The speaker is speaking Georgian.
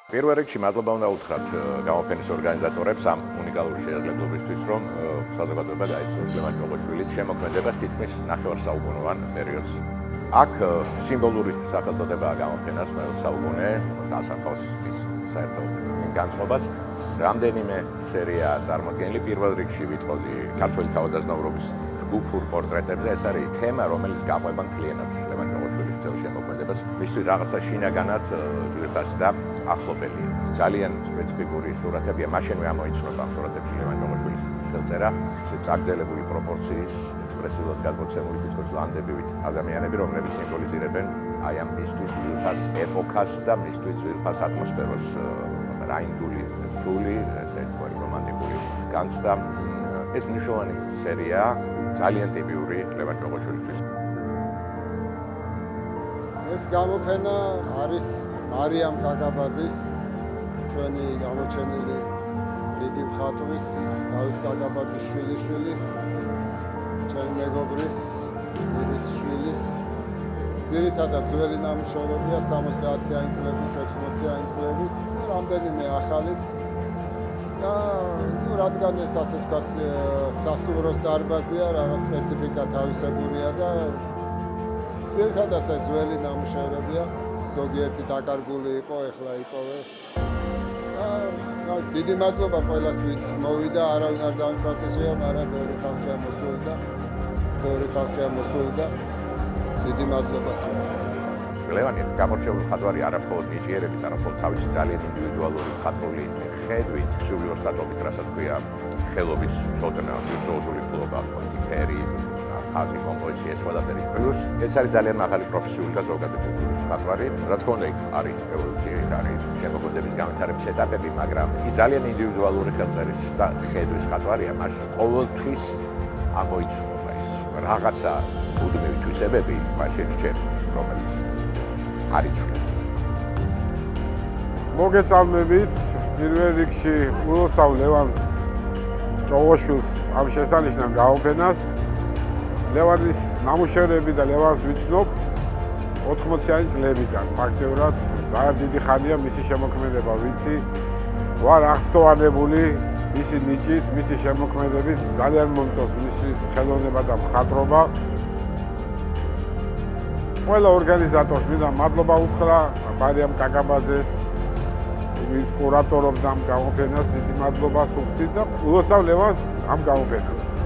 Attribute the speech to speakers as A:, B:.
A: პირველ რიგში მადლობა უნდა უთხრათ გამოფენის ორგანიზატორებს ამ უნიკალური შესაძლებლობისთვის, რომ საზოგადოება გაიცნოს ლევან ჭოღოშვილის შემოქმედებას თითქმის ნახევარსაუკუნოვან პერიოდს. აქ სიმბოლური სახელწოდებაა გამოფენას, მეოთხე საუკუნე დასახავს მის საერთო განწყობას. რამდენიმე სერია წარმოდგენილი, პირველ რიგში ვიტყოდი ქართველი თავადაზნაურობის ჯგუფურ პორტრეტებზე. ეს არის თემა, რომელიც გაყვება მთლიანად ლევან ჭოღოშვილის ძველ შემოქმედებას. მისთვის რაღაცა შინაგანად ძვირფას და ახლობელი. ძალიან სპეციფიკური სურათებია, მაშინვე ამოიცნობა ამ სურათებში ლევან ჭოღოშვილის ხელწერა, წაგრძელებული პროპორციის, ექსპრესიულად გადმოცემული თითქოს ლანდებივით ადამიანები, რომლებიც სიმბოლიზირებენ აი ამ მისთვის ძვირფას ეპოქას და მისთვის ძვირფას ატმოსფეროს რაინდული სული, ესე თქვა რომანტიკული განცდა. ეს მნიშვნელოვანი სერია, ძალიან ტიპიური ლევან ჭოღოშვილისთვის.
B: ეს გამოფენა არის მარიამ კაკაბაძის, ჩვენი გამოჩენილი დიდი მხატვრის, დავით კაკაბაძის შვილიშვილის, ჩემი მეგობრის, ირის შვილის. ძირითადად ძველი ნამუშევრებია 70-იანი წლების, 80-იანი წლების, რამდენიმე ახალიც. და რადგან ეს ასე ვთქვათ, სასტუმროს დარბაზია, რაღაც სპეციფიკა თავისებურია და ძირითადად ძველი ნამუშევრებია, ზოგიერთი დაკარგული იყო, ეხლა იპოვეს. დიდი მადლობა ყველას, ვინც მოვიდა, არავინ არ დამიპატიჟეა, მაგრამ ბევრი ხალხია მოსულდა. დიდი მადლობა სულაც.
A: ლევანი გამორჩეული მხატვარი არა მხოლოდ ნიჭიერებით, არა მხოლოდ თავისი ძალიან ინდივიდუალური მხატვრული ხედვით, სული ოსტატობით, რასაც ქვია ხელობის ცოდნა, ვირტუოზული ფლობა, ფერი, ხაზი, კომპოზიცია, ყველაფერი. პლუს ეს არის ძალიან მაღალი პროფესიული და ზოგადად მხატვარი. რა თქმა უნდა, არის ევოლუცია, არის შემოქმედების განვითარების ეტაპები, მაგრამ ის ძალიან ინდივიდუალური ხელწერის და ხედვის მხატვარია, მას ყოველთვის ამოიცნობა ის რაღაცა მუდმივი თვისებები მაშინ რჩება, რომელიც არ იცვლება.
C: მოგესალმებით, პირველ რიგში ულოცავ ლევან ჭოღოშვილს ამ შესანიშნავ გამოფენას. ლევანის ნამუშევრები და ლევანს ვიცნობ 80-იანი წლებიდან. ფაქტიურად ძალიან დიდი ხანია მისი შემოქმედება ვიცი. ვარ აღფრთოვანებული მისი ნიჭით, მისი შემოქმედებით, ძალიან მომწონს მისი ხელოვნება და მხატვრობა. ყველა ორგანიზატორს მინდა მადლობა უთხრა, მარიამ კაკაბაძეს, ვინც კურატორობდა ამ გამოფენას, დიდი მადლობა სუხდით და ულოცავ ლევანს ამ გამოფენას.